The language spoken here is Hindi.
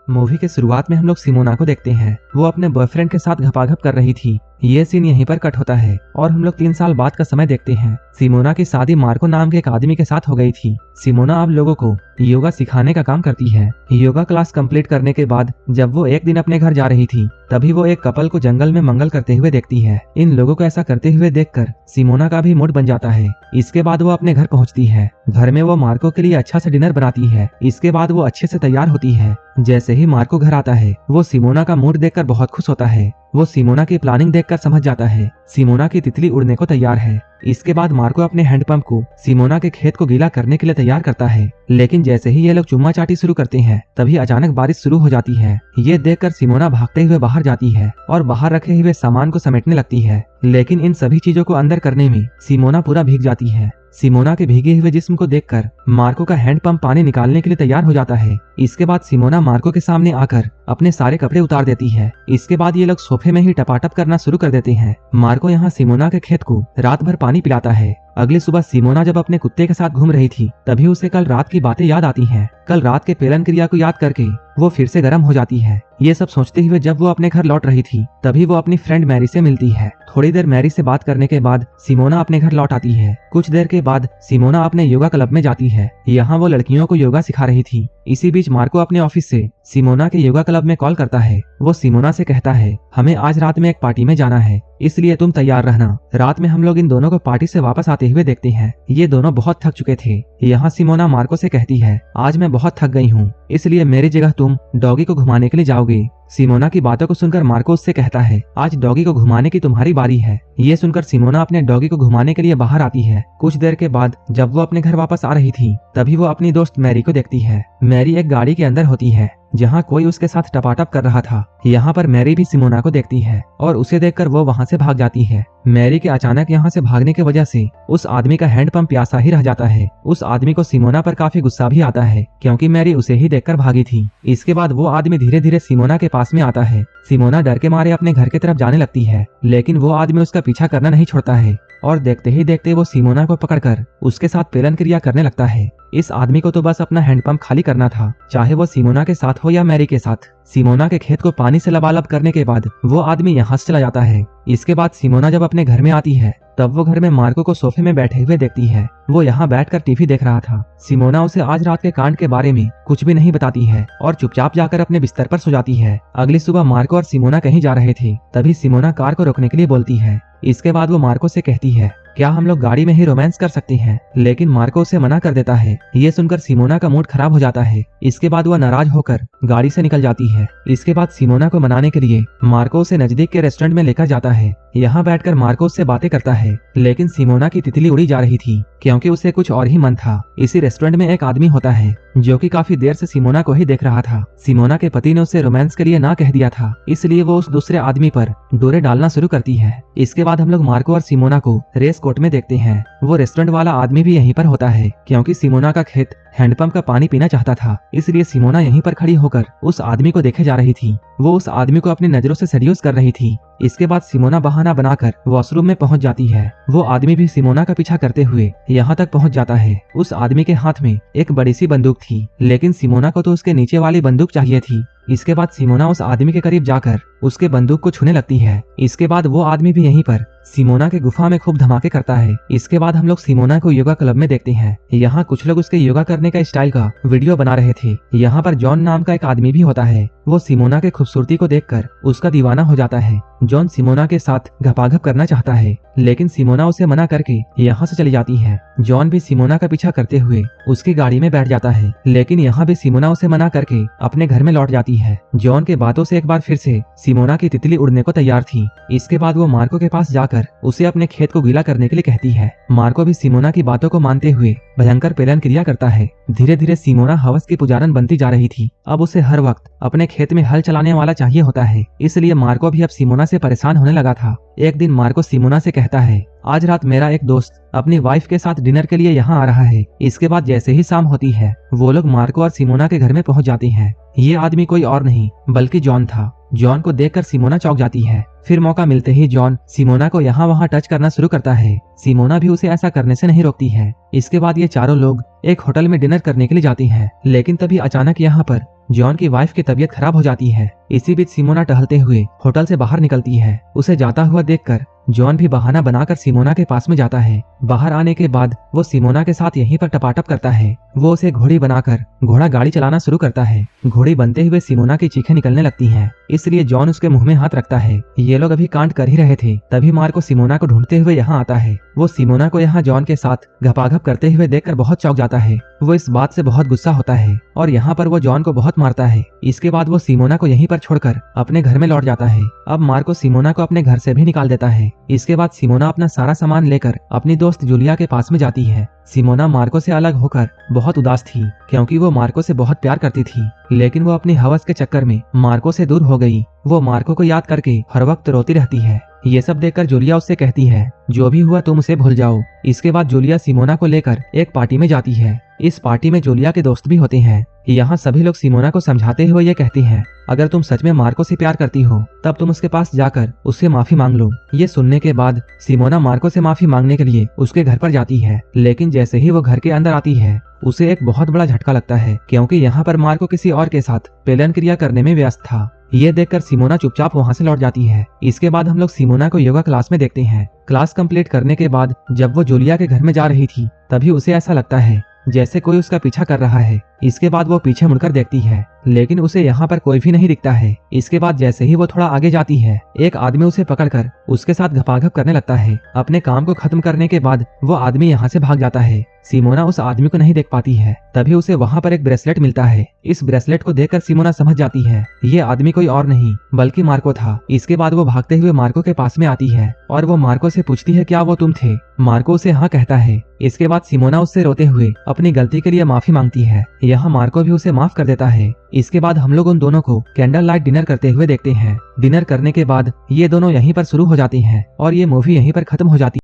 मूवी के शुरुआत में हम लोग सिमोना को देखते हैं। वो अपने बॉयफ्रेंड के साथ घपाघप कर रही थी। ये सीन यहीं पर कट होता है और हम लोग 3 साल बाद का समय देखते हैं। सिमोना की शादी मार्को नाम के एक आदमी के साथ हो गई थी। सिमोना अब लोगों को योगा सिखाने का काम करती है। योगा क्लास कंप्लीट करने के बाद जब वो एक दिन अपने घर जा रही थी, तभी वो एक कपल को जंगल में मंगल करते हुए देखती है। इन लोगों को ऐसा करते हुए देखकर सिमोना का भी मूड बन जाता है। इसके बाद वो अपने घर पहुंचती है। घर में वो मार्को के लिए अच्छा सा डिनर बनाती है। इसके बाद वो अच्छे से तैयार होती है। जैसे ही मार्को घर आता है, वो सिमोना का मूड देखकर बहुत खुश होता है। वो सिमोना की प्लानिंग देखकर समझ जाता है सिमोना की तितली उड़ने को तैयार है। इसके बाद मार्को अपने हैंडपंप को सिमोना के खेत को गीला करने के लिए तैयार करता है। लेकिन जैसे ही ये लोग चुम्मा चाटी शुरू करते हैं, तभी अचानक बारिश शुरू हो जाती है। ये देखकर सिमोना भागते हुए बाहर जाती है और बाहर रखे हुए सामान को समेटने लगती है। लेकिन इन सभी चीजों को अंदर करने में सिमोना पूरा भीग जाती है। सिमोना के भीगे हुए जिस्म को देखकर मार्को का हैंडपंप पानी निकालने के लिए तैयार हो जाता है। इसके बाद सिमोना मार्को के सामने आकर अपने सारे कपड़े उतार देती है। इसके बाद ये लोग सोफे में ही टपाटप करना शुरू कर देते हैं। मार्को यहाँ सिमोना के खेत को रात भर पानी पिलाता है। अगली सुबह सिमोना जब अपने कुत्ते के साथ घूम रही थी, तभी उसे कल रात की बातें याद आती हैं। कल रात के पेलन क्रिया को याद करके वो फिर से गर्म हो जाती है। ये सब सोचते हुए जब वो अपने घर लौट रही थी, तभी वो अपनी फ्रेंड मैरी से मिलती है। थोड़ी देर मैरी से बात करने के बाद सिमोना अपने घर लौट आती है। कुछ देर के बाद सिमोना अपने योगा क्लब में जाती है। यहाँ वो लड़कियों को योगा सिखा रही थी। इसी बीच मार्को अपने ऑफिस से सिमोना के योगा क्लब में कॉल करता है। वो सिमोना से कहता है, हमें आज रात में एक पार्टी में जाना है, इसलिए तुम तैयार रहना। रात में हम लोग इन दोनों को पार्टी से वापस आते हुए देखते हैं। ये दोनों बहुत थक चुके थे। यहाँ सिमोना मार्को से कहती है, आज मैं बहुत थक गई हूँ, इसलिए मेरी जगह तुम डॉगी को घुमाने के लिए जाओगे। सिमोना की बातों को सुनकर मार्को उससे कहता है, आज डॉगी को घुमाने की तुम्हारी बारी है। ये सुनकर सिमोना अपने डॉगी को घुमाने के लिए बाहर आती है। कुछ देर के बाद जब वो अपने घर वापस आ रही थी, तभी वो अपनी दोस्त मैरी को देखती है। मैरी एक गाड़ी के अंदर होती है, जहाँ कोई उसके साथ टपाटप कर रहा था। यहाँ पर मैरी भी सिमोना को देखती है और उसे देखकर वो वहाँ से भाग जाती है। मैरी के अचानक यहाँ से भागने की वजह से उस आदमी का हैंडपंप प्यासा ही रह जाता है। उस आदमी को सिमोना पर काफी गुस्सा भी आता है, क्योंकि मैरी उसे ही देखकर भागी थी। इसके बाद वो आदमी धीरे धीरे सिमोना के पास में आता है। सिमोना डर के मारे अपने घर की तरफ जाने लगती है, लेकिन वो आदमी उसका पीछा करना नहीं छोड़ता है और देखते ही देखते वो सिमोना को पकड़कर उसके साथ पेलन क्रिया करने लगता है। इस आदमी को तो बस अपना हैंडपंप खाली करना था, चाहे वो सिमोना के साथ हो या मैरी के साथ। सिमोना के खेत को पानी से लबालब करने के बाद वो आदमी यहाँ से चला जाता है। इसके बाद सिमोना जब अपने घर में आती है, तब वो घर में मार्को को सोफे में बैठे हुए देखती है। वो यहाँ बैठकर टीवी देख रहा था। सिमोना उसे आज रात के कांड के बारे में कुछ भी नहीं बताती है और चुपचाप जाकर अपने बिस्तर पर सो जाती है। अगली सुबह मार्को और सिमोना कहीं जा रहे थे, तभी सिमोना कार को रोकने के लिए बोलती है। इसके बाद वो मार्को से कहती है, क्या हम लोग गाड़ी में ही रोमांस कर सकते हैं? लेकिन मार्को उसे मना कर देता है। ये सुनकर सिमोना का मूड खराब हो जाता है। इसके बाद वह नाराज होकर गाड़ी से निकल जाती है। इसके बाद सिमोना को मनाने के लिए मार्को उसे नजदीक के रेस्टोरेंट में लेकर जाता है। यहाँ बैठकर मार्को उससे बातें करता है, लेकिन सिमोना की तितली उड़ी जा रही थी, क्योंकि उसे कुछ और ही मन था। इसी रेस्टोरेंट में एक आदमी होता है जो कि काफी देर से सिमोना को ही देख रहा था। सिमोना के पति ने उसे रोमांस के लिए ना कह दिया था, इसलिए वो उस दूसरे आदमी पर डोरे डालना शुरू करती है। इसके बाद हम लोग मार्को और सिमोना को रेस कोर्ट में देखते हैं। वो रेस्टोरेंट वाला आदमी भी यहीं पर होता है, क्योंकि सिमोना का खेत हैंडपंप का पानी पीना चाहता था, इसलिए सिमोना यहीं पर खड़ी होकर उस आदमी को देखे जा रही थी। वो उस आदमी को अपनी नजरों से सेड्यूस कर रही थी। इसके बाद सिमोना बहाना बनाकर वॉशरूम में पहुंच जाती है। वो आदमी भी सिमोना का पीछा करते हुए यहाँ तक पहुंच जाता है। उस आदमी के हाथ में एक बड़ी सी बंदूक थी, लेकिन सिमोना को तो उसके नीचे वाली बंदूक चाहिए थी। इसके बाद सिमोना उस आदमी के करीब जाकर उसके बंदूक को छूने लगती है। इसके बाद वो आदमी भी यहीं पर सिमोना के गुफा में खूब धमाके करता है। इसके बाद हम लोग सिमोना को योगा क्लब में देखते हैं। यहाँ कुछ लोग उसके योगा करने का स्टाइल का वीडियो बना रहे थे। यहाँ पर जॉन नाम का एक आदमी भी होता है। वो सिमोना के खूबसूरती को देखकर उसका दीवाना हो जाता है। जॉन सिमोना के साथ घपाघप करना चाहता है, लेकिन सिमोना उसे मना करके यहाँ से चली जाती है। जॉन भी सिमोना का पीछा करते हुए उसकी गाड़ी में बैठ जाता है, लेकिन यहाँ भी सिमोना उसे मना करके अपने घर में लौट जाती है। जॉन के बातों से एक बार फिर से सिमोना की तितली उड़ने को तैयार थी। इसके बाद वो मार्को के पास जाकर उसे अपने खेत को गीला करने के लिए कहती है। मार्को भी सिमोना की बातों को मानते हुए भयंकर पेलन क्रिया करता है। धीरे धीरे सिमोना हवस की पुजारन बनती जा रही थी। अब उसे हर वक्त अपने खेत में हल चलाने वाला चाहिए होता है, इसलिए मार्को भी अब सिमोना से परेशान होने लगा था। एक दिन मार्को सिमोना से कहता है, आज रात मेरा एक दोस्त अपनी वाइफ के साथ डिनर के लिए यहाँ आ रहा है। इसके बाद जैसे ही शाम होती है, वो लोग मार्को और सिमोना के घर में पहुंच जाते हैं। ये आदमी कोई और नहीं बल्कि जॉन था। जॉन को देखकर सिमोना चौंक जाती है। फिर मौका मिलते ही जॉन सिमोना को यहाँ वहाँ टच करना शुरू करता है। सिमोना भी उसे ऐसा करने से नहीं रोकती है। इसके बाद ये चारों लोग एक होटल में डिनर करने के लिए जाते हैं, लेकिन तभी अचानक यहाँ पर जॉन की वाइफ की तबीयत खराब हो जाती है। इसी बीच सिमोना टहलते हुए होटल से बाहर निकलती है। उसे जाता हुआ देखकर जॉन भी बहाना बनाकर सिमोना के पास में जाता है। बाहर आने के बाद वो सिमोना के साथ यहीं पर टपाटप करता है। वो उसे घोड़ी बनाकर घोड़ा गाड़ी चलाना शुरू करता है। घोड़ी बनते हुए सिमोना की चीखें निकलने लगती हैं, इसलिए जॉन उसके मुंह में हाथ रखता है। ये लोग अभी कांड कर ही रहे थे, तभी मार्को सिमोना को ढूंढते हुए यहाँ आता है। वो सिमोना को यहाँ जॉन के साथ घपाघप करते हुए देखकर बहुत चौंक जाता है। वो इस बात से बहुत गुस्सा होता है और यहाँ पर वो जॉन को बहुत मारता है। इसके बाद वो सिमोना को यहीं पर छोड़कर अपने घर में लौट जाता है। अब मार्को सिमोना को अपने घर से भी निकाल देता है। इसके बाद सिमोना अपना सारा सामान लेकर अपनी दोस्त जूलिया के पास में जाती है। सिमोना मार्को से अलग होकर बहुत उदास थी, क्योंकि वो मार्को से बहुत प्यार करती थी, लेकिन वो अपनी हवस के चक्कर में मार्को से दूर हो गई। वो मार्को को याद करके हर वक्त रोती रहती है। ये सब देखकर जूलिया उससे कहती है, जो भी हुआ तुम उसे भूल जाओ। इसके बाद जूलिया सिमोना को लेकर एक पार्टी में जाती है। इस पार्टी में जूलिया के दोस्त भी होते हैं। यहाँ सभी लोग सिमोना को समझाते हुए ये कहते हैं, अगर तुम सच में मार्को से प्यार करती हो तब तुम उसके पास जाकर उससे माफी मांग लो। ये सुनने के बाद सिमोना मार्को से माफी मांगने के लिए उसके घर पर जाती है, लेकिन जैसे ही वो घर के अंदर आती है उसे एक बहुत बड़ा झटका लगता है, क्योंकि यहाँ पर मार्को किसी और के साथ पेलन क्रिया करने में व्यस्त था। ये देखकर सिमोना चुपचाप वहाँ से लौट जाती है। इसके बाद हम लोग सिमोना को योगा क्लास में देखते हैं। क्लास कंप्लीट करने के बाद जब वो जूलिया के घर में जा रही थी, तभी उसे ऐसा लगता है जैसे कोई उसका पीछा कर रहा है। इसके बाद वो पीछे मुड़कर देखती है, लेकिन उसे यहाँ पर कोई भी नहीं दिखता है। इसके बाद जैसे ही वो थोड़ा आगे जाती है, एक आदमी उसे पकड़कर उसके साथ घपाघप करने लगता है। अपने काम को खत्म करने के बाद वो आदमी यहाँ से भाग जाता है। सिमोना उस आदमी को नहीं देख पाती है, तभी उसे वहाँ पर एक ब्रेसलेट मिलता है। इस ब्रेसलेट को देखकर सिमोना समझ जाती है ये आदमी कोई और नहीं बल्कि मार्को था। इसके बाद वो भागते हुए मार्को के पास में आती है और वो मार्को से पूछती है, क्या वो तुम थे? मार्को उसे हाँ कहता है। इसके बाद सिमोना उससे रोते हुए अपनी गलती के लिए माफी मांगती है। यहाँ मार्को भी उसे माफ कर देता है। इसके बाद हम लोग उन दोनों को कैंडल लाइट डिनर करते हुए देखते हैं। डिनर करने के बाद ये दोनों यहीं पर शुरू हो जाती हैं और ये मूवी यहीं पर खत्म हो जाती है।